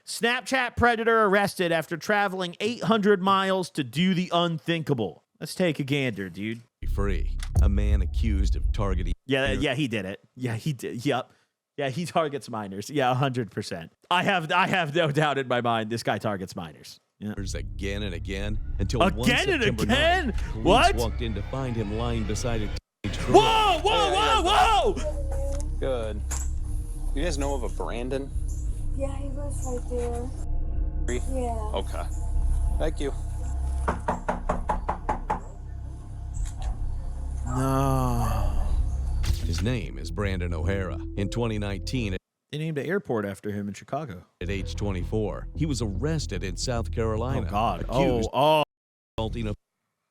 Snapchat predator arrested after traveling 800 miles to do the unthinkable. Let's take a gander, dude. Free. A man accused of targeting. Yeah, he did it. Yeah, he did. Yep. Yeah, he targets minors. Yeah, 100%. I have no doubt in my mind this guy targets minors. Yeah. Again and again until again and again. 9th, police What? walked in to find him lying beside a teenage girl. Whoa, whoa, whoa, whoa! Good. You guys know of a Brandon? Yeah, he lives right there. Yeah. Okay. Thank you. No. His name is Brandon O'Hara. In 2019, They named an airport after him in Chicago. at age 24, he was arrested in South Carolina. Oh, God. Accused Oh. of assaulting a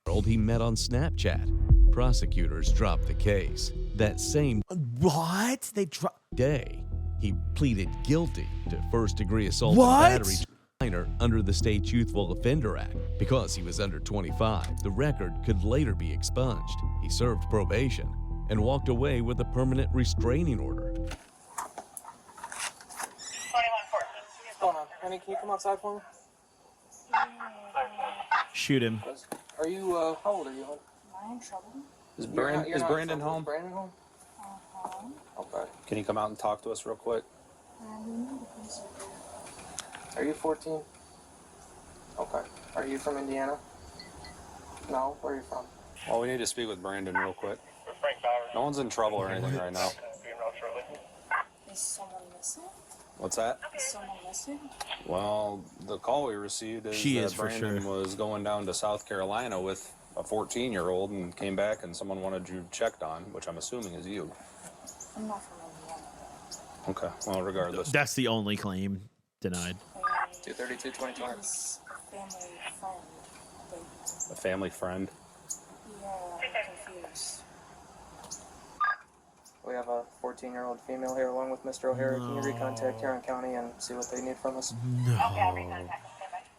4-year-old he met on Snapchat. Prosecutors dropped the case. That same What? They dropped. day, he pleaded guilty to first-degree assault What? and battery to a minor under the State's Youthful Offender Act. Because he was under 25, the record could later be expunged. He served probation and walked away with a permanent restraining order. What's going on? Honey, can you come outside for me? Shoot him. Are you, how old are you? Am I in trouble? Is Brandon home? Is Brandon home? Uh-huh. Okay. Can you come out and talk to us real quick? Are you 14? Okay. Are you from Indiana? No? Where are you from? Well, we need to speak with Brandon real quick. No one's in trouble or anything right now. Is someone missing? What's that? Is someone missing? Well, the call we received is She that is for Brandon sure. was going down to South Carolina with a 14-year-old and came back and someone wanted you checked on, which I'm assuming is you. I'm not from Indiana. Okay. Well, regardless. That's the only claim denied. 232, 2020. His family friend. But, A family friend. yeah, I'm confused. We have a 14-year-old female here along with Mr. O'Hara. Can you recontact Huron County and see what they need from us? No.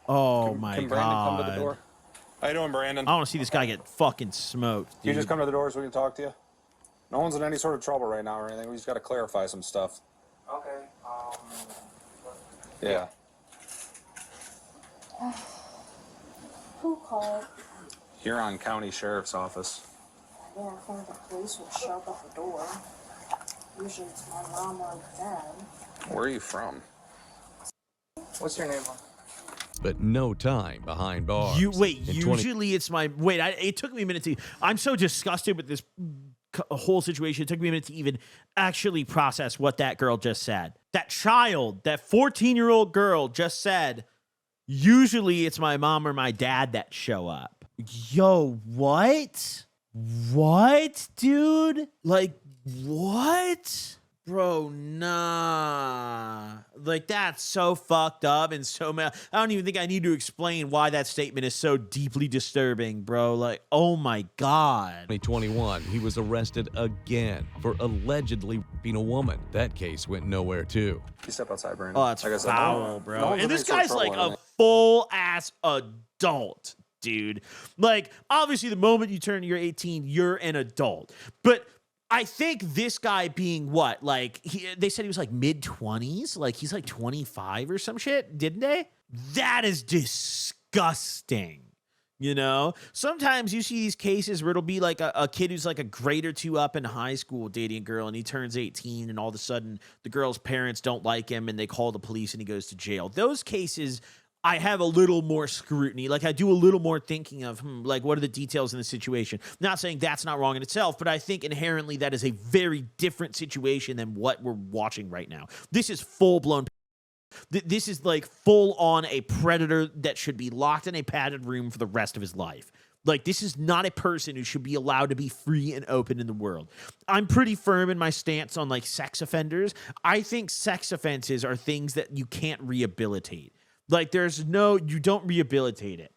Oh, my Can Brandon come to the God. door? How you doing, Brandon? I want to see this guy get fucking smoked, Can you dude. just come to the door so we can talk to you? No one's in any sort of trouble right now or anything. We just got to clarify some stuff. Okay. Yeah. Who called? Huron County Sheriff's Office. I didn't think the police would show up at the door. Usually it's my mom or dad. Where are you from? What's your name? But no time behind bars. You wait. In Usually it's my wait. It took me a minute to. I'm so disgusted with this whole situation. It took me a minute to even actually process what that girl just said. That child, that 14-year-old girl, just said. Usually it's my mom or my dad that show up. Yo, what? What, dude? Like what? Bro, nah. Like, that's so fucked up and so I don't even think I need to explain why that statement is so deeply disturbing, bro. Like, oh my God. 2021, he was arrested again for allegedly raping a woman. That case went nowhere, too. You step outside, Brandon. Oh, that's Like I said, foul, bro. no one's And in this any sort of guy's like trouble or a full-ass adult, dude. Like, obviously, the moment you turn you're 18, you're an adult. But I think this guy being what? Like, they said he was like mid-20s. Like, he's like 25 or some shit, didn't they? That is disgusting. You know, sometimes you see these cases where it'll be like a kid who's like a grade or two up in high school dating a girl and he turns 18 and all of a sudden the girl's parents don't like him and they call the police and he goes to jail. Those cases, I have a little more scrutiny. Like I do a little more thinking of, like what are the details in the situation? Not saying that's not wrong in itself, but I think inherently that is a very different situation than what we're watching right now. This is full-blown. This is like full on a predator that should be locked in a padded room for the rest of his life. Like, this is not a person who should be allowed to be free and open in the world. I'm pretty firm in my stance on like sex offenders. I think sex offenses are things that you can't rehabilitate. Like, you don't rehabilitate it.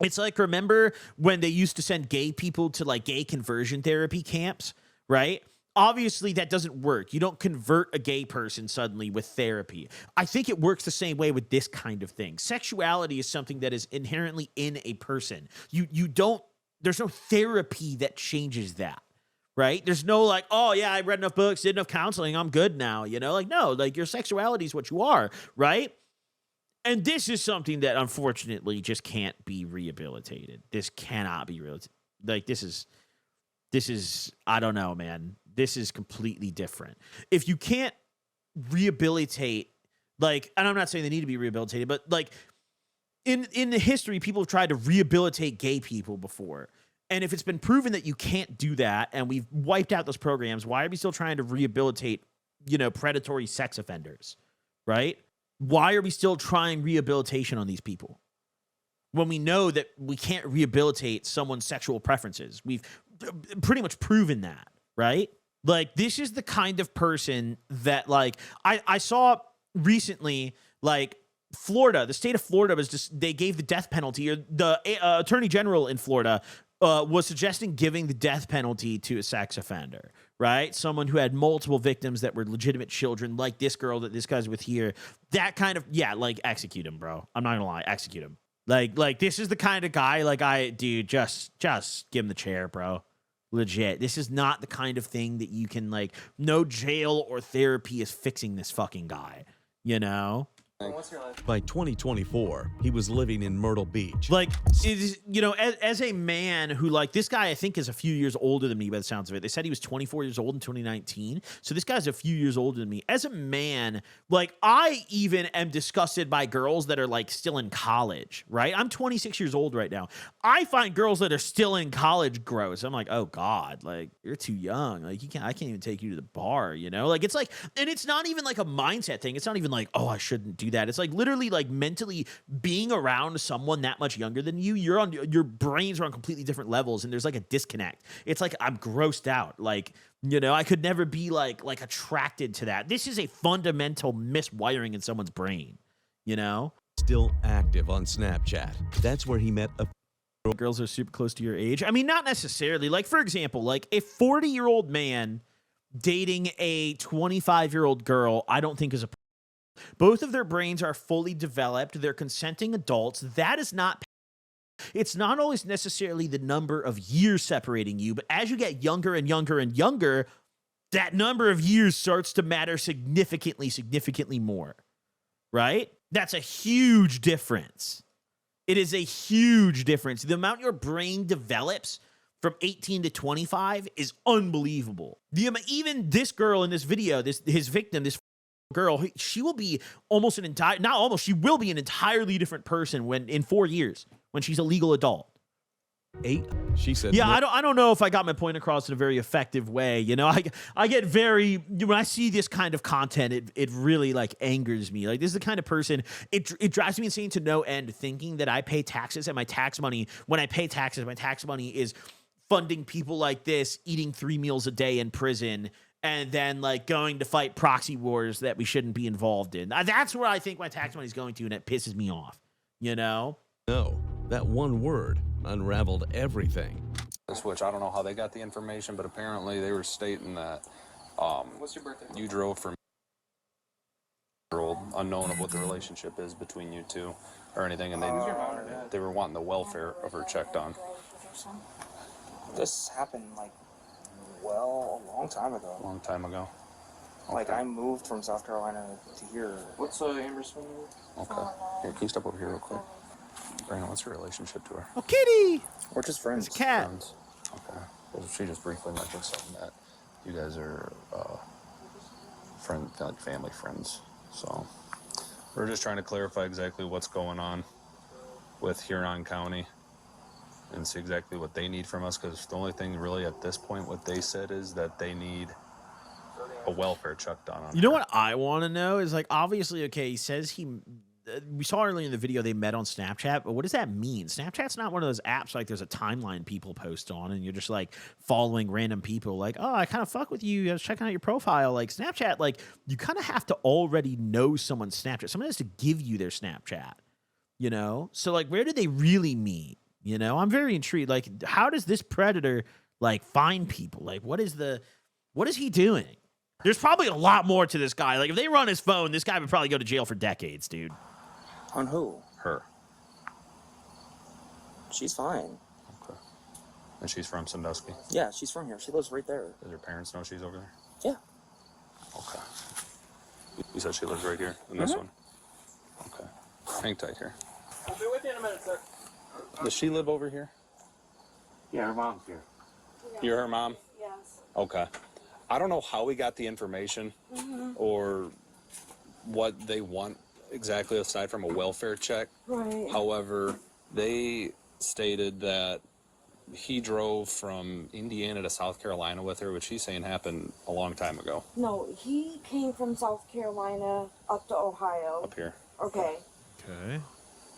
It's like, remember when they used to send gay people to like gay conversion therapy camps, right? Obviously, that doesn't work. You don't convert a gay person suddenly with therapy. I think it works the same way with this kind of thing. Sexuality is something that is inherently in a person. There's no therapy that changes that, right? There's no like, oh yeah, I read enough books, did enough counseling, I'm good now, you know? Like, no, like your sexuality is what you are, right? And this is something that unfortunately just can't be rehabilitated. This cannot be real. Like this is I don't know, man. This is completely different. If you can't rehabilitate, like, and I'm not saying they need to be rehabilitated, but like in the history, people have tried to rehabilitate gay people before. And if it's been proven that you can't do that and we've wiped out those programs, why are we still trying to rehabilitate, predatory sex offenders, right? Why are we still trying rehabilitation on these people when we know that we can't rehabilitate someone's sexual preferences? We've pretty much proven that, right? Like, this is the kind of person that, like, I saw recently, like, Florida, the state of Florida they gave the death penalty, or the attorney general in Florida was suggesting giving the death penalty to a sex offender, right? Someone who had multiple victims that were legitimate children, like this girl that this guy's with here. That kind of, like, execute him, bro. I'm not gonna lie, execute him. Like this is the kind of guy, like, just give him the chair, bro. Legit. This is not the kind of thing that you can, like, no jail or therapy is fixing this fucking guy, What's your life? By 2024, he was living in Myrtle Beach. Like, as a man who, like, this guy, I think, is a few years older than me by the sounds of it. They said he was 24 years old in 2019. So this guy's a few years older than me. As a man, like, I even am disgusted by girls that are, like, still in college, right? I'm 26 years old right now. I find girls that are still in college gross. I'm like, oh, God, like, you're too young. Like, I can't even take you to the bar, Like, it's like, and it's not even, like, a mindset thing. It's not even like, oh, I shouldn't do that. It's like literally, like, mentally being around someone that much younger than you, your brains are on completely different levels, and there's, like, a disconnect. It's like I'm grossed out. Like, I could never be like attracted to that. This is a fundamental miswiring in someone's brain, Still active on Snapchat. That's where he met a Girls are super close to your age. I mean, not necessarily. Like, for example, like a 40-year-old man dating a 25-year-old girl, I don't think is a. Both of their brains are fully developed. They're consenting adults. That is not. It's not always necessarily the number of years separating you, but as you get younger and younger and younger, that number of years starts to matter significantly more, right? That's a huge difference. It is a huge difference. The amount your brain develops from 18 to 25 is unbelievable. Even this girl in this video, his victim, this girl, she will be she will be an entirely different person in 4 years when she's a legal adult. 8, she said. Yeah, I don't know if I got my point across in a very effective way. I get very, when I see this kind of content, it really, like, angers me. Like, this is the kind of person, it drives me insane to no end, thinking that I pay taxes, and my tax money, when I pay taxes, my tax money is funding people like this eating 3 meals a day in prison, and then, like, going to fight proxy wars that we shouldn't be involved in. That's where I think my tax money is going to, and it pisses me off, No, that one word unraveled everything. Which I don't know how they got the information, but apparently they were stating that What's your birthday? you drove from unknown of what the relationship is between you two or anything, and they were wanting the welfare of her checked on. This happened, like, a long time ago. A long time ago. Like, I moved from South Carolina to here. What's Amber's phone number? Okay. Here, can you step over here real quick? Brandon, what's your relationship to her? Oh, kitty! We're just friends. It's a cat. Friends? Okay. Well, she just briefly mentioned something that you guys are like family friends. So we're just trying to clarify exactly what's going on with Huron County and see exactly what they need from us, because the only thing really at this point what they said is that they need a welfare check done on You know her. what I want to know is, like, obviously, okay, he says we saw earlier in the video they met on Snapchat, but what does that mean? Snapchat's not one of those apps like there's a timeline people post on and you're just, like, following random people like, oh, I kind of fuck with you. I was checking out your profile. Like, Snapchat, like, you kind of have to already know someone's Snapchat. Someone has to give you their Snapchat, So, like, where did they really meet? I'm very intrigued. Like, how does this predator, like, find people? Like, what is he doing? There's probably a lot more to this guy. Like, if they run his phone, this guy would probably go to jail for decades, dude. On who? Her. She's fine. Okay. And she's from Sandusky? Yeah, she's from here. She lives right there. Does her parents know she's over there? Yeah. Okay. You said she lives right here in this one? Okay. Hang tight here. I'll be with you in a minute, sir. Does she live over here? Yeah, her mom's here. You're her mom? Yes. Okay. I don't know how we got the information or what they want exactly aside from a welfare check. Right. However, they stated that he drove from Indiana to South Carolina with her, which he's saying happened a long time ago. No, he came from South Carolina up to Ohio. Up here. Okay. Okay.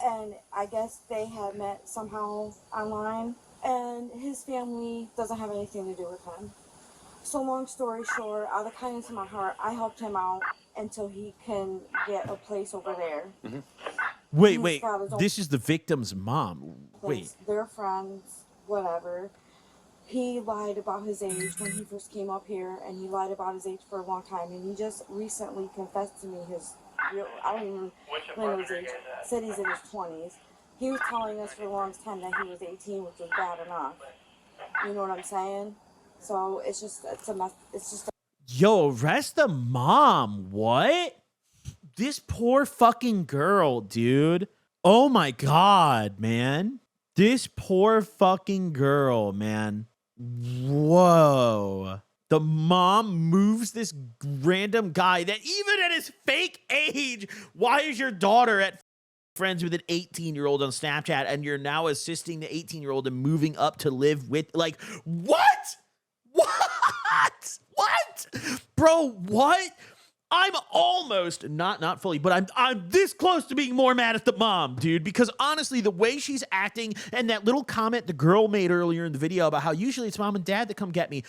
And I guess they had met somehow online. And his family doesn't have anything to do with him. So long story short, out of kindness of my heart, I helped him out until he can get a place over there. Wait, He's got his own this is the victim's mom. Wait. They're friends, whatever. He lied about his age when he first came up here, and he lied about his age for a long time. And he just recently confessed to me his real, I don't even know his age, said he's in his 20s. He was telling us for the longest time that he was 18, which was bad enough. You know what I'm saying? So it's a mess. It's just. Yo, arrest the mom. What? This poor fucking girl, dude. Oh my God, man. This poor fucking girl, man. Whoa. The mom moves this random guy that even at his fake age, why is your daughter at friends with an 18-year-old on Snapchat and you're now assisting the 18-year-old and moving up to live with, like, what? What? Bro, what? I'm almost not fully, but I'm this close to being more mad at the mom, dude, because honestly, the way she's acting and that little comment the girl made earlier in the video about how usually it's mom and dad that come get me,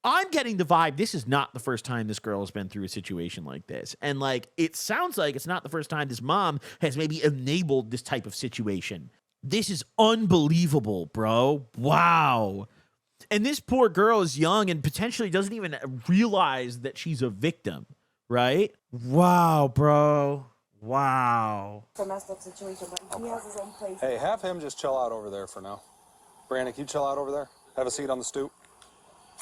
I'm getting the vibe this is not the first time this girl has been through a situation like this. And like, it sounds like it's not the first time this mom has maybe enabled this type of situation. This is unbelievable, bro. Wow. And this poor girl is young and potentially doesn't even realize that she's a victim, right? Wow, bro. Wow. It's a messed up situation, but he has his own place. Hey, have him just chill out over there for now. Brandon, can you chill out over there? Have a seat on the stoop.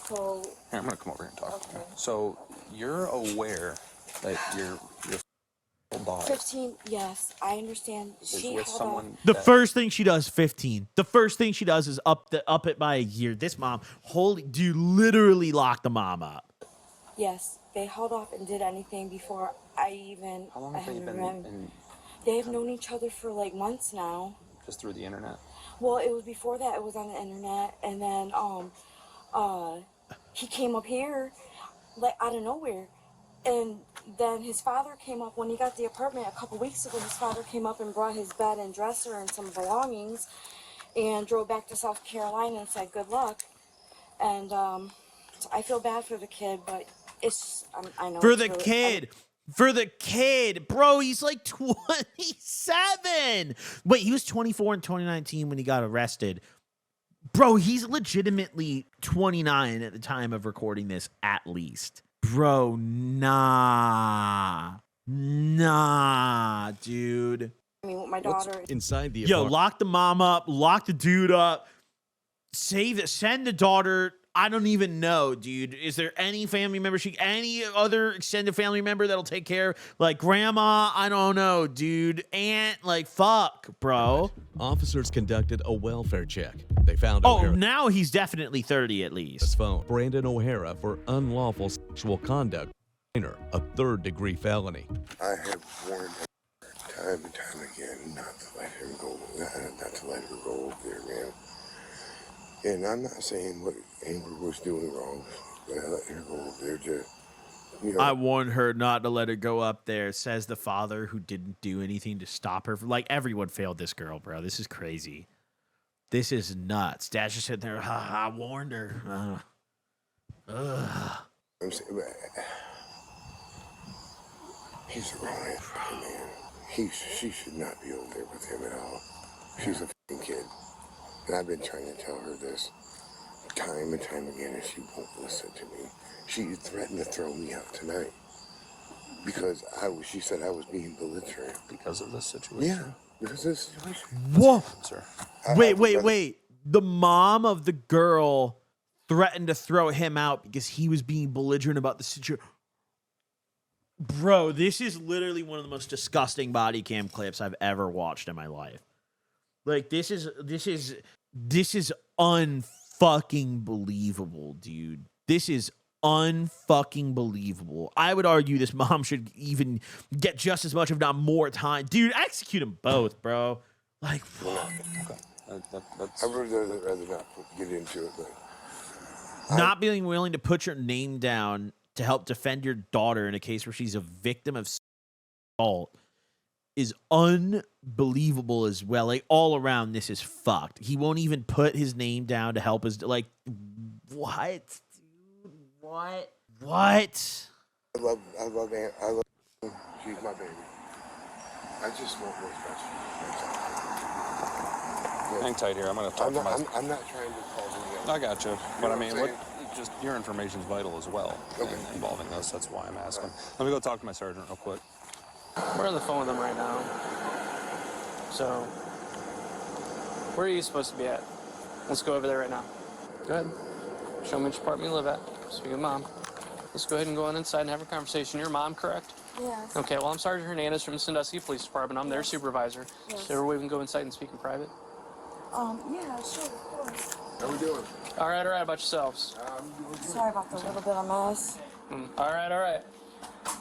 So. Here, I'm gonna come over here and talk. Okay. So you're aware that your daughter 15, yes, I understand. is She with held someone. The first thing she does, 15. The first thing she does is up it by a year. This mom, holy, dude, literally locked the mom up. Yes, they held off and did anything before I even. How long have they been in, They have known each other for like months now. just through the internet? Well, it was before that. It was on the internet, and then he came up here, like out of nowhere, and then his father came up when he got the apartment a couple weeks ago. His father came up and brought his bed and dresser and some belongings, and drove back to South Carolina and said good luck. And I feel bad for the kid, but it's I know For it's the really, kid. For the kid. Bro, he's like 27. Wait, he was 24 in 2019 when he got arrested. Bro, he's legitimately 29 at the time of recording this, at least. Bro, nah, dude. I mean, with my daughter. Inside the Yo, apartment. lock the mom up, lock the dude up, send the daughter. I don't even know, dude. Is there any family member, any other extended family member that'll take care? Like grandma? I don't know, dude. Aunt? Like, fuck, bro. Officers conducted a welfare check. They found Oh, O'Hara's now he's definitely 30 at least. phone. Brandon O'Hara for unlawful sexual conduct. A third-degree felony. I have warned her time and time again not to let him go, not to let her go over there, man. And I'm not saying what Amber was doing wrong, but I let her go over there to, you know. I warned her not to let her go up there, says the father who didn't do anything to stop her. Like, everyone failed this girl, bro. This is crazy. This is nuts. Dad's just sitting there, I warned her. I'm saying, he's a grown ass man. She should not be over there with him at all. She's a f***ing kid. And I've been trying to tell her this time and time again, and she won't listen to me. She threatened to throw me out tonight because she said I was being belligerent. Because of this situation? Yeah, because of this situation. Whoa. Sir. Wait. The mom of the girl threatened to throw him out because he was being belligerent about the situation. Bro, this is literally one of the most disgusting body cam clips I've ever watched in my life. Like, this is unfucking believable, dude. This is unfucking believable. I would argue this mom should even get just as much, if not more time. Dude, execute them both, bro. Like, I would rather not get into it, but not being willing to put your name down to help defend your daughter in a case where she's a victim of assault is unbelievable as well. Like, all around, this is fucked. He won't even put his name down to help his, like, what, dude? What? I love Aunt. She's my baby. I just want what's best for you. Hang tight here. I'm going to talk to my... I'm not trying to call you. I got you. But I mean, what just your information's vital as well involving this. That's why I'm asking. Let me go talk to my sergeant real quick. We're on the phone with them right now. So, where are you supposed to be at? Let's go over there right now. Go ahead. Show me which apartment you live at. Speak with Mom. Let's go ahead and go on inside and have a conversation. Your mom, correct? Yes. Okay, well, I'm Sergeant Hernandez from the Sandusky Police Department. I'm their supervisor. Yes. Is there a way we can go inside and speak in private? Yeah, sure, of course. How we doing? All right, about yourselves. Sorry about the little bit of mess. All right.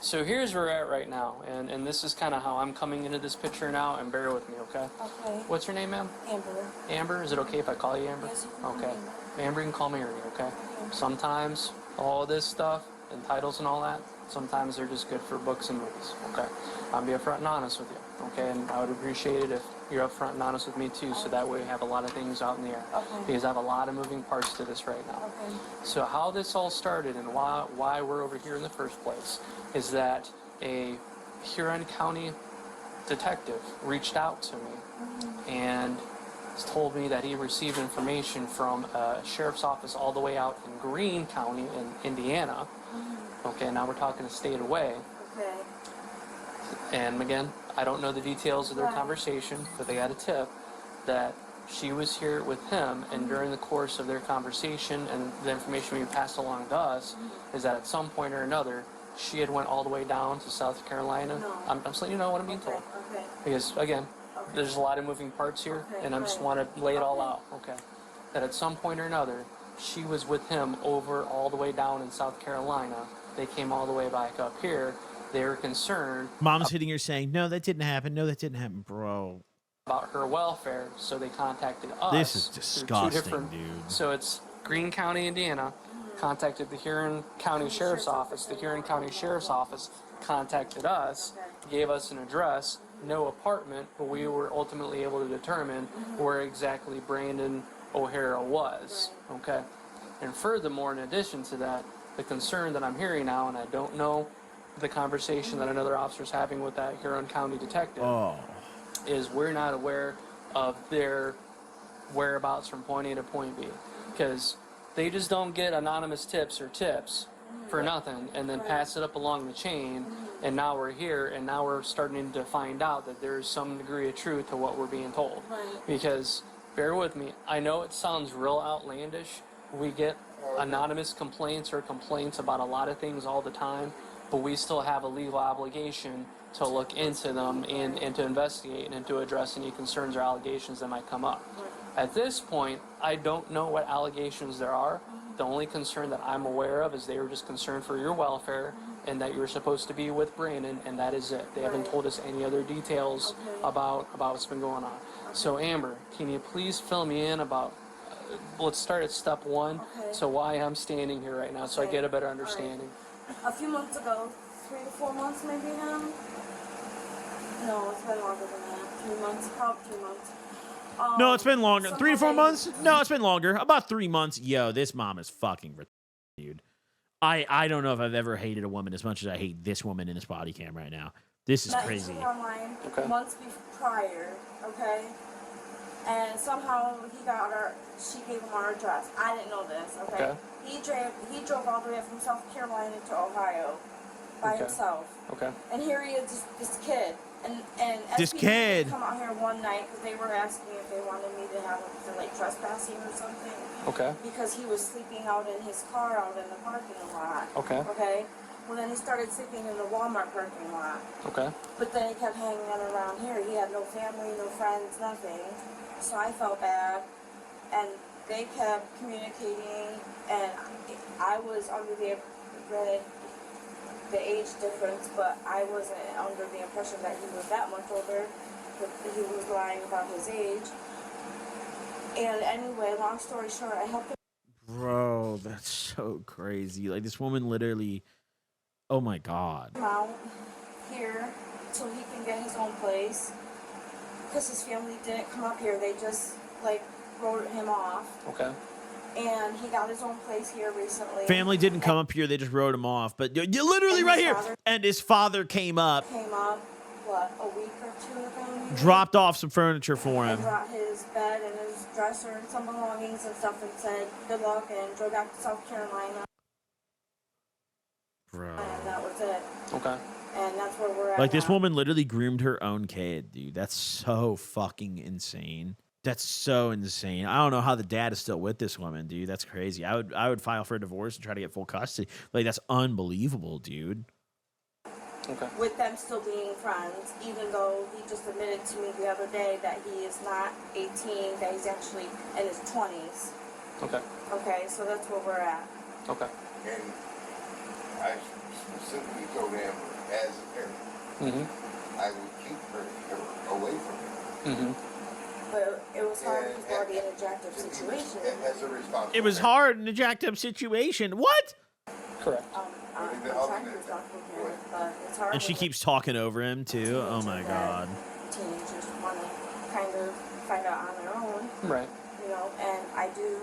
So here's where we're at right now, and this is kind of how I'm coming into this picture now, and bear with me, okay? Okay. What's your name, ma'am? Amber. Amber? Is it okay if I call you Amber? Yes, you can call me Okay. Amber. Amber, you can call me Ernie, okay? Sometimes all this stuff and titles and all that, sometimes they're just good for books and movies, okay? I'll be upfront and honest with you, okay? And I would appreciate it if you're upfront and honest with me too, so that way we have a lot of things out in the air. Okay. Because I have a lot of moving parts to this right now. Okay. So how this all started and why we're over here in the first place is that a Huron County detective reached out to me and told me that he received information from a sheriff's office all the way out in Greene County in Indiana. Okay, now we're talking a state away. Okay. And again, I don't know the details of their conversation, but they had a tip that she was here with him, and during the course of their conversation and the information being passed along to us is that at some point or another, she had went all the way down to South Carolina. No. I'm just letting you know what I'm being told. Okay. Because, again, there's a lot of moving parts here, Okay, and I just right. want to lay it all out, okay? That at some point or another, she was with him over all the way down in South Carolina. They came all the way back up here. They were concerned mom's hitting her saying, no, that didn't happen. No, that didn't happen, bro. about her welfare, so they contacted us. This is through disgusting, dude. So it's Greene County, Indiana, contacted the Huron County Sheriff's Office. The Huron County Sheriff's Office contacted us, gave us an address, no apartment, but we were ultimately able to determine where exactly Brandon O'Hara was, okay? And furthermore, in addition to that, the concern that I'm hearing now, and I don't know the conversation that another officer's having with that Huron County detective, is we're not aware of their whereabouts from point A to point B. Because they just don't get anonymous tips for nothing and then pass it up along the chain, and now we're here, and now we're starting to find out that there's some degree of truth to what we're being told. Because, bear with me, I know it sounds real outlandish. We get anonymous complaints or complaints about a lot of things all the time, but we still have a legal obligation to look into them and to investigate and to address any concerns or allegations that might come up. At this point, I don't know what allegations there are. The only concern that I'm aware of is they were just concerned for your welfare and that you're supposed to be with Brandon, and that is it. They haven't told us any other details about what's been going on. So Amber, can you please fill me in about, let's start at step one, so why I'm standing here right now, so I get a better understanding. A few months ago, 3 to 4 months maybe now. No, it's been longer than that. 3 months, probably 2 months. No, it's been longer. 3 to 4 somehow months? No, it's been longer. About 3 months. Yo, this mom is fucking dude. I don't know if I've ever hated a woman as much as I hate this woman in this body cam right now. This is met crazy. her online Okay. months prior, okay? And somehow she gave him our address. I didn't know this, okay? Okay. He drove all the way from South Carolina to Ohio by Okay. himself. Okay. And here he is, this kid. And This SPD kid. come out here one night because they were asking if they wanted me to have him for like trespassing or something. Okay. Because he was sleeping out in his car out in the parking lot. Okay. Okay. Well, then he started sleeping in the Walmart parking lot. Okay. But then he kept hanging out around here. He had no family, no friends, nothing. So I felt bad. And they kept communicating. And I was under the age difference, but I wasn't under the impression that he was that much older. But he was lying about his age. And anyway, long story short, I helped him. Bro, that's so crazy. Like, this woman literally, oh my God. Out here so he can get his own place because his family didn't come up here. They just like wrote him off. Okay. And he got his own place here recently. Family didn't come up here, they just wrote him off. But you're literally And right his here. father- And his father came up, What, a week or two ago? maybe? dropped off some furniture for And him. brought his bed and his dresser and some belongings and stuff and said good luck and drove back to South Carolina. Bro. And that was it. Okay. And that's where we're at. Like, this now. woman literally groomed her own kid, dude. That's so fucking insane. That's so insane. I don't know how the dad is still with this woman, dude. That's crazy. I would file for a divorce and try to get full custody. Like, that's unbelievable, dude. Okay. With them still being friends, even though he just admitted to me the other day that he is not 18, that he's actually in his 20s. Okay. Okay, so that's where we're at. Okay. And I specifically told Amber, as a parent, Mm-hmm. I would keep her away from him. Mm-hmm. But it was hard And- because we're already in a jacked up situation. As a responsible It was parent. hard in a jacked up situation. What? Correct. I'm trying to be responsible here, but it's hard. And she when keeps talking over him, too. Oh, my God. Teenagers want to kind of find out on their own, Right. you know, and I do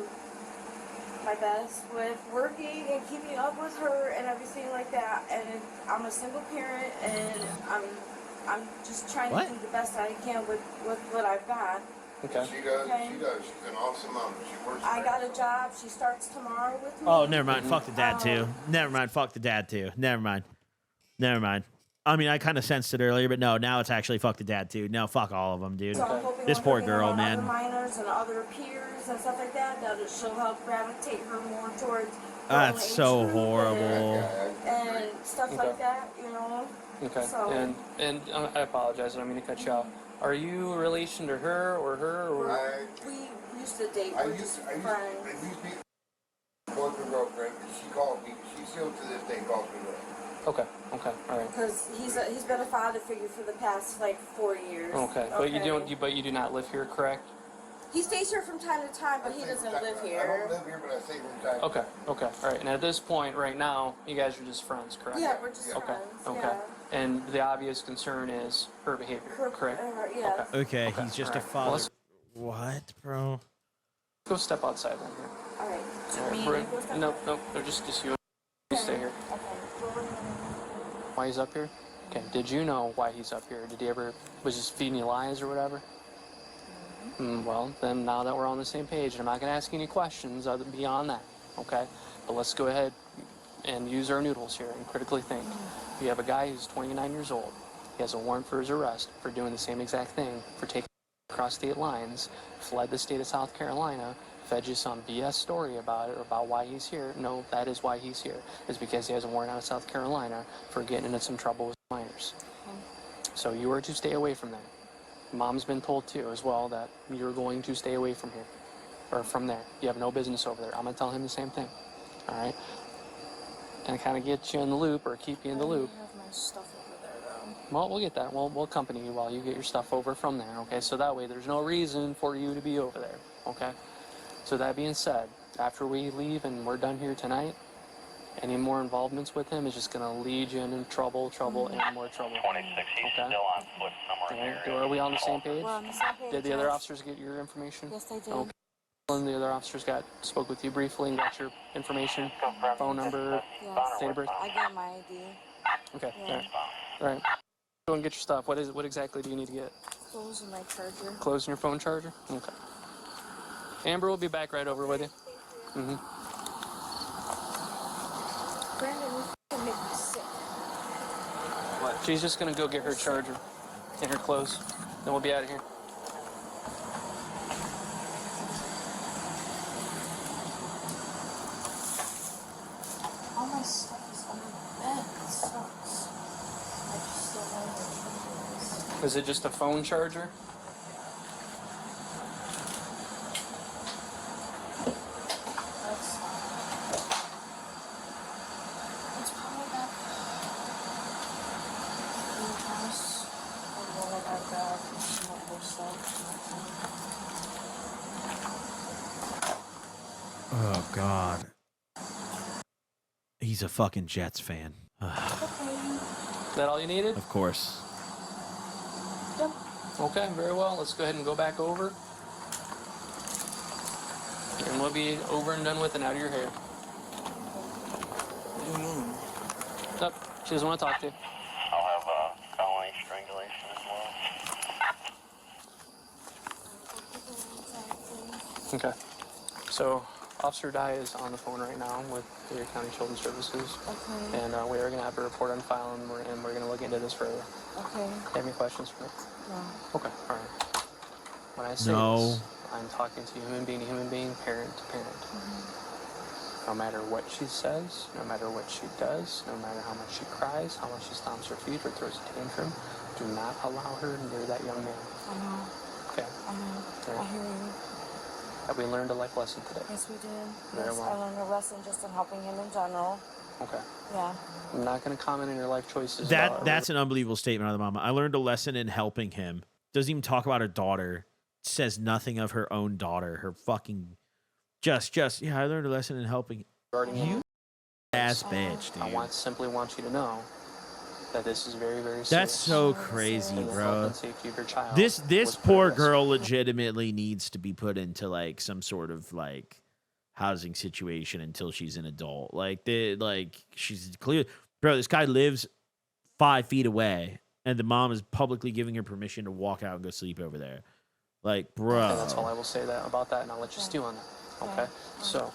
my best with working and keeping up with her and everything like that. And I'm a single parent, and I'm just trying What? to do the best I can with what I've got. Okay. She does. Okay. She does. She's an awesome mom. She works. I hard. got a job. She starts tomorrow with me. Oh, never mind. Fuck the dad, Oh. too. Never mind. Fuck the dad, too. Never mind. Never mind. I mean, I kind of sensed it earlier, but no, now it's actually fuck the dad, too. No, fuck all of them, dude. So I'm hoping This I'm poor working girl, on man. Other minors and other peers and stuff like that, that she'll help gravitate her more towards her That's own age so group horrible. and stuff like Okay. that, you know. Okay. So- And I apologize. I don't mean to cut you off. Are you a relation to her or We used to date. I We're used just to friends. be boyfriend, girlfriend. She called me. She still to this day calls me that. Okay. Okay. All right. Because he's been a father figure for the past like 4 years. Okay. But you do not live here, correct? He stays here from time to time, but he doesn't live I don't here. live here, but I stay from time. Okay. Okay. All right. And at this point, right now, you guys are just friends, correct? Yeah, we're just Okay. friends. Okay. Yeah. And the obvious concern is her behavior, correct? Yeah. Okay, Okay, he's just a alright. Well, father. What, bro? Go step outside right here. All right. So All me right, and you go step no, back? no, they're just you. You stay here. Okay. Why he's up here? Okay. Did you know why he's up here? Did he ever was just feeding you lies or whatever? Well, then now that we're on the same page, I'm not going to ask any questions other beyond that. Okay. But let's go ahead and use our noodles here and critically think. You have a guy who's 29 years old. He has a warrant for his arrest for doing the same exact thing, for taking across state lines, fled the state of South Carolina, fed you some BS story about it or about why he's here. No, that is why he's here. It's because he has a warrant out of South Carolina for getting into some trouble with minors. So you are to stay away from them. Mom's been told too as well that you're going to stay away from here or from there. You have no business over there. I'm going to tell him the same thing. All right? And kind of get you in the loop or keep you in the loop. I have my stuff over there though. Well, we'll get that. We'll accompany you while you get your stuff over from there, okay? So that way there's no reason for you to be over there, okay? So that being said, after we leave and we're done here tonight, any more involvements with him is just going to lead you into trouble, and more trouble. 26, he's Okay? still on foot somewhere Okay. here. Are we on the same page? We're on the same page. Did the other yes. officers get your information? Yes, they did. Okay. And the other officers spoke with you briefly and got your information, phone number, Yes. date of birth? I gave my ID. Okay. Yeah. All right. All right. Go and get your stuff. What exactly do you need to get? Clothes and my charger. Clothes and your phone charger? Okay. Amber will be back right over with you. Mm-hmm. Brandon, you f***ing make me sick. What? She's just gonna go get her charger and her clothes. Then we'll be out of here. All my stuff is under the bed. Is it just a phone charger? It's probably back in the house. And then I got that more stuff. Oh God. He's a fucking Jets fan. Is that all you needed? Of course. Yep. Okay, very well. Let's go ahead and go back over. And we'll be over and done with and out of your hair. What do you mean? Yep, she doesn't want to talk to you. I'll have felony strangulation as well. Okay. So, Officer Dye is on the phone right now with your County Children's Services. Okay. And we are going to have a report on file, and we're going to look into this further. Okay. Have any questions for me? No. Okay, all right. When I say No. this, I'm talking to human being to human being, parent to parent. No matter what she says, no matter what she does, no matter how much she cries, how much she stomps her feet or throws a tantrum, do not allow her near that young man. I know. Okay? I know. Yeah. I hear you. Have we learned a life lesson today? Yes, we did. Very Yes, well. I learned a lesson just in helping him in general. Okay. Yeah. I'm not going to comment on your life choices. That's an unbelievable statement out of the mama. I learned a lesson in helping him. Doesn't even talk about her daughter. Says nothing of her own daughter. Her fucking just yeah. I learned a lesson in helping regarding you. Ass bitch, dude. I simply want you to know that this is very, very serious. That's so crazy, And the health bro. and safety of your child This was poor put at girl risk. legitimately needs to be put into like some sort of like housing situation until she's an adult. She's clear, bro. This guy lives 5 feet away, and the mom is publicly giving her permission to walk out and go sleep over there. Like, bro. And that's all I will say about that, and I'll let you stew on that. Okay? So,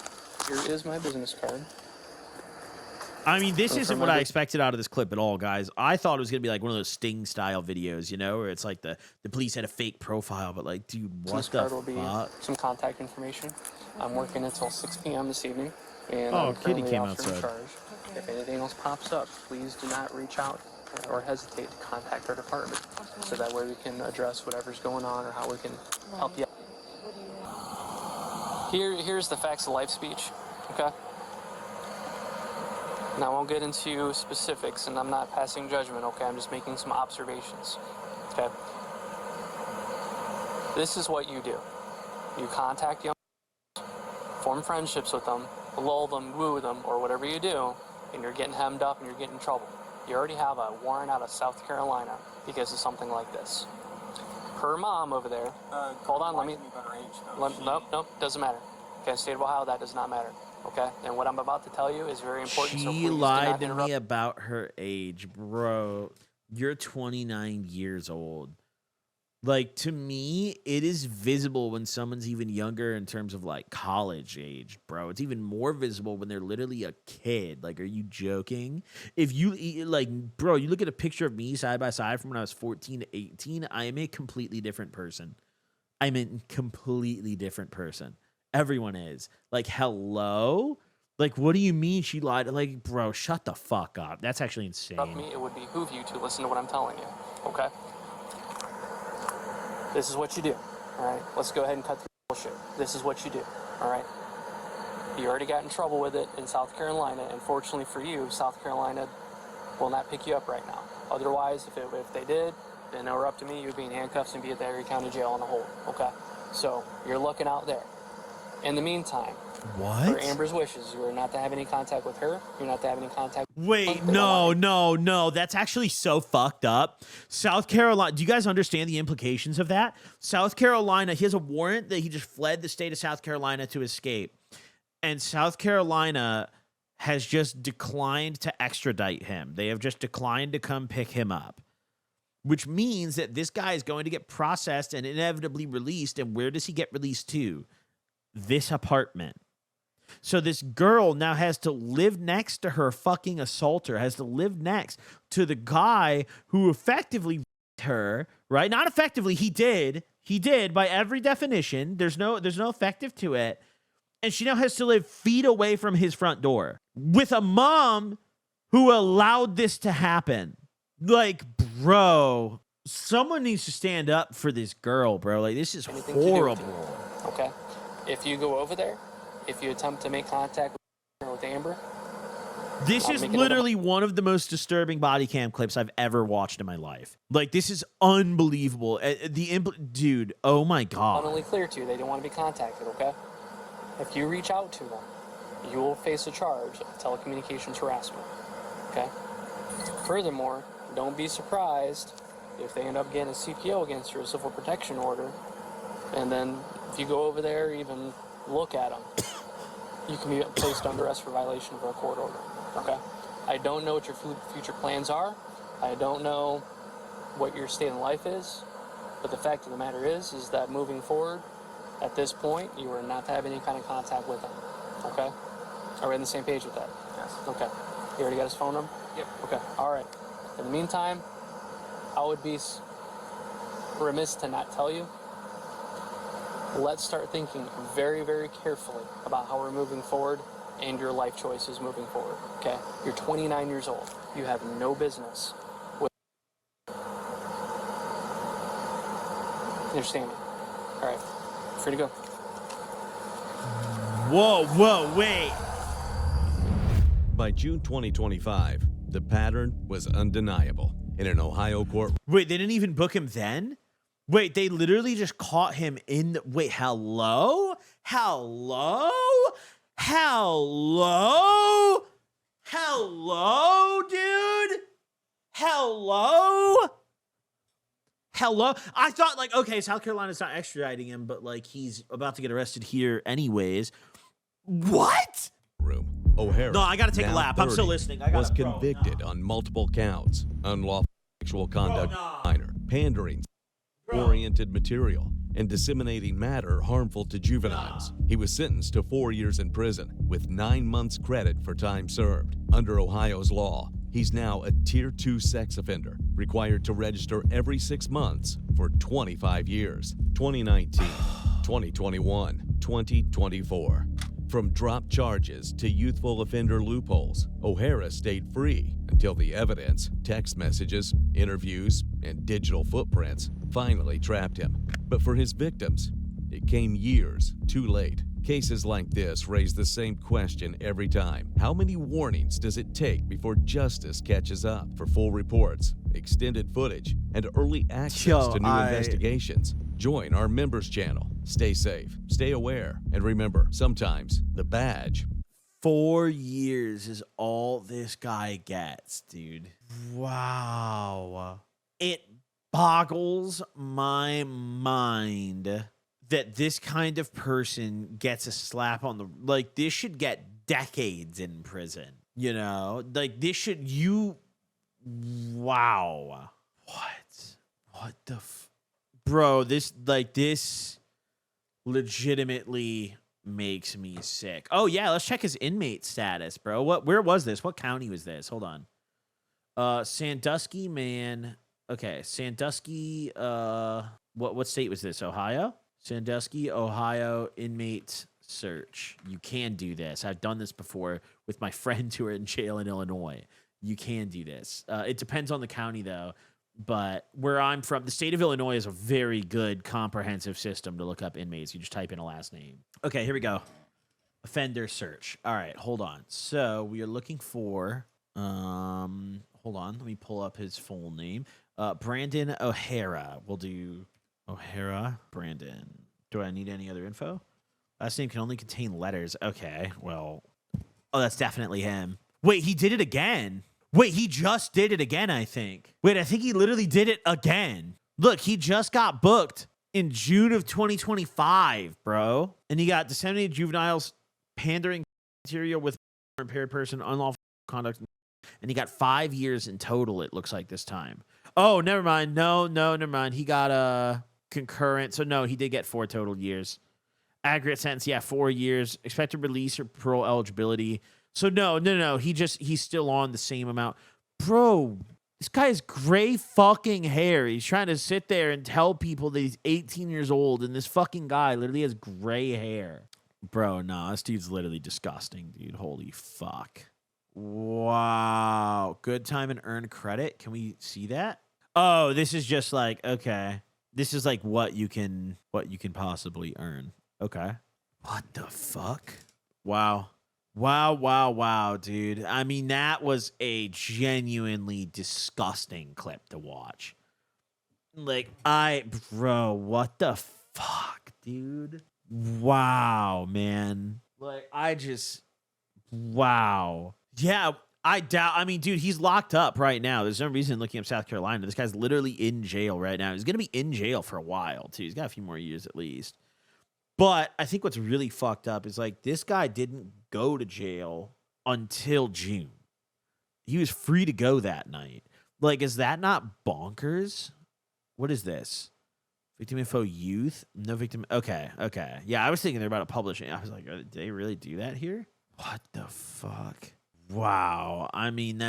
here is my business card. I mean, this And isn't for what my I bus- expected out of this clip at all, guys. I thought it was gonna be like one of those Sting style videos, you know, where it's like the police had a fake profile, but like, dude, what This the card will be fuck? some contact information. I'm working until 6 p.m. this evening, and Oh, I'm kitty currently the came officer in outside. charge. If anything else pops up, please do not reach out or hesitate to contact our department, so that way we can address whatever's going on or how we can help you out. Here's the facts of life speech, okay? Now, I won't get into specifics, and I'm not passing judgment, okay? I'm just making some observations, okay? This is what you do. You contact young, form friendships with them, lull them, woo them, or whatever you do, and you're getting hemmed up and you're getting in trouble. You already have a warrant out of South Carolina because of something like this. Her mom over there, hold on, let me, nope, doesn't matter. Okay, state of Ohio, that does not matter. Okay, and what I'm about to tell you is very important. So She please do lied not to interrupt. me about her age, bro. You're 29 years old. Like, to me, it is visible when someone's even younger in terms of like college age, bro. It's even more visible when they're literally a kid. Like, are you joking? If you like, bro, you look at a picture of me side by side from when I was 14 to 18, I am a completely different person. I'm a completely different person. Everyone is. Like, hello? Like, what do you mean she lied? Like, bro, shut the fuck up. That's actually insane. Me, it would behoove you to listen to what I'm telling you. Okay. This is what you do. All right. Let's go ahead and cut through the bullshit. This is what you do. All right. You already got in trouble with it in South Carolina, and fortunately for you, South Carolina will not pick you up right now. Otherwise, if they did, then it were up to me, you would be in handcuffs and be at the Erie County Jail on a hold. Okay. So you're looking out there. In the meantime, What? for Amber's wishes, you are not to have any contact with her. You're not to have any contact. Wait, They don't want you. no. That's actually so fucked up. South Carolina, do you guys understand the implications of that? South Carolina, he has a warrant that he just fled the state of South Carolina to escape. And South Carolina has just declined to extradite him. They have just declined to come pick him up, which means that this guy is going to get processed and inevitably released. And where does he get released to? This apartment. So this girl now has to live next to her fucking assaulter, has to live next to the guy who effectively her, right? Not effectively, he did by every definition. There's no effective to it. And she now has to live feet away from his front door with a mom who allowed this to happen. Like, bro, Someone needs to stand up for this girl, bro. Like, this is Anything to do with horrible. Okay? If you go over there, if you attempt to make contact with Amber, This is literally one of the most disturbing body cam clips I've ever watched in my life. Like, this is unbelievable. Dude, oh my God. abundantly clear to you they don't want to be contacted, okay? If you reach out to them, you will face a charge of telecommunications harassment, okay? Furthermore, don't be surprised if they end up getting a CPO against you, a civil protection order, and then if you go over there, even look at them, you can be placed under arrest for violation of a court order, okay? I don't know what your future plans are. I don't know what your state in life is, but the fact of the matter is that moving forward, at this point, you are not to have any kind of contact with them, okay? Are we on the same page with that? Yes. Okay. You already got his phone number? Yep. Okay, all right. In the meantime, I would be remiss to not tell you, let's start thinking very, very carefully about how we're moving forward and your life choices moving forward, okay? You're 29 years old. You have no business with... You understand me? All right, free to go. Whoa, wait. By June 2025, the pattern was undeniable. In an Ohio court, Wait, they didn't even book him then? Wait, they literally just caught him in the... Wait, hello? Hello? Hello? Hello, dude? Hello? Hello? I thought, like, okay, South Carolina's not extraditing him, but, like, he's about to get arrested here anyways. What? room, O'Hara, No, I gotta take a now lap. I'm still 30, listening. was convicted on multiple counts: unlawful sexual conduct, minor, pandering, oriented material, and disseminating matter harmful to juveniles. He was sentenced to 4 years in prison with 9 months credit for time served. Under Ohio's law, he's now a Tier 2 sex offender, required to register every 6 months for 25 years. 2019, 2021, 2024. From drop charges to youthful offender loopholes, O'Hara stayed free until the evidence, text messages, interviews, and digital footprints finally trapped him. But for his victims, it came years too late. Cases like this raise the same question every time. How many warnings does it take before justice catches up? For full reports, extended footage, and early access to new investigations, join our members channel. Stay safe, stay aware, and remember, sometimes the badge. 4 years is all this guy gets, dude. Wow. It boggles my mind that this kind of person gets a slap on the... Like, this should get decades in prison, you know? Like, this should... Wow. What the... Bro, this legitimately makes me sick. Oh, yeah, let's check his inmate status, bro. Where was this? What county was this? Hold on. Sandusky, man. Okay, Sandusky, what state was this? Ohio? Sandusky, Ohio inmate search. You can do this. I've done this before with my friends who are in jail in Illinois. You can do this. It depends on the county, though. But where I'm from, the state of Illinois is a very good comprehensive system to look up inmates. You just type in a last name. Okay, here we go. Offender search. All right, hold on. So we are looking for, hold on. Let me pull up his full name. Brandon O'Hara. We'll do O'Hara Brandon. Do I need any other info? Last name can only contain letters. Okay, well, oh, that's definitely him. Wait, he did it again. Wait, he just did it again, I think. Wait, I think he literally did it again. Look, he just got booked in June of 2025, bro. And he got disseminated juveniles, pandering material with impaired person, unlawful conduct. And he got 5 years in total, it looks like this time. Oh, never mind. No, never mind. He got a concurrent. So, no, he did get 4 total years. Aggregate sentence, yeah, 4 years. Expected release or parole eligibility. So no. He's still on the same amount. Bro, this guy has gray fucking hair. He's trying to sit there and tell people that he's 18 years old, and this fucking guy literally has gray hair. Bro, no, this dude's literally disgusting, dude. Holy fuck. Wow. Good time and earn credit. Can we see that? Oh, this is just like, okay. This is like what you can possibly earn. Okay. What the fuck? Wow. Wow, dude. I mean, that was a genuinely disgusting clip to watch. Like, bro, what the fuck, dude? Wow, man. Like, wow. Yeah, I mean, dude, he's locked up right now. There's no reason looking up South Carolina. This guy's literally in jail right now. He's going to be in jail for a while, too. He's got a few more years at least. But I think what's really fucked up is, like, this guy didn't go to jail until June. He was free to go that night. Like, is that not bonkers? What is this? Victim info youth? No victim. Okay. Yeah, I was thinking they're about to publish it. I was like, did they really do that here? What the fuck? Wow. I mean,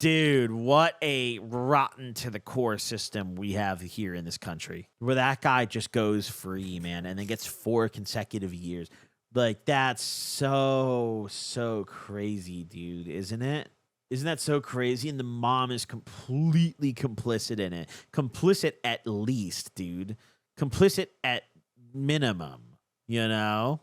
dude, what a rotten to the core system we have here in this country where that guy just goes free, man, and then gets 4 consecutive years. Like, that's so crazy, dude, isn't it? Isn't that so crazy? And the mom is completely complicit in it. Complicit at least, dude. Complicit at minimum, you know?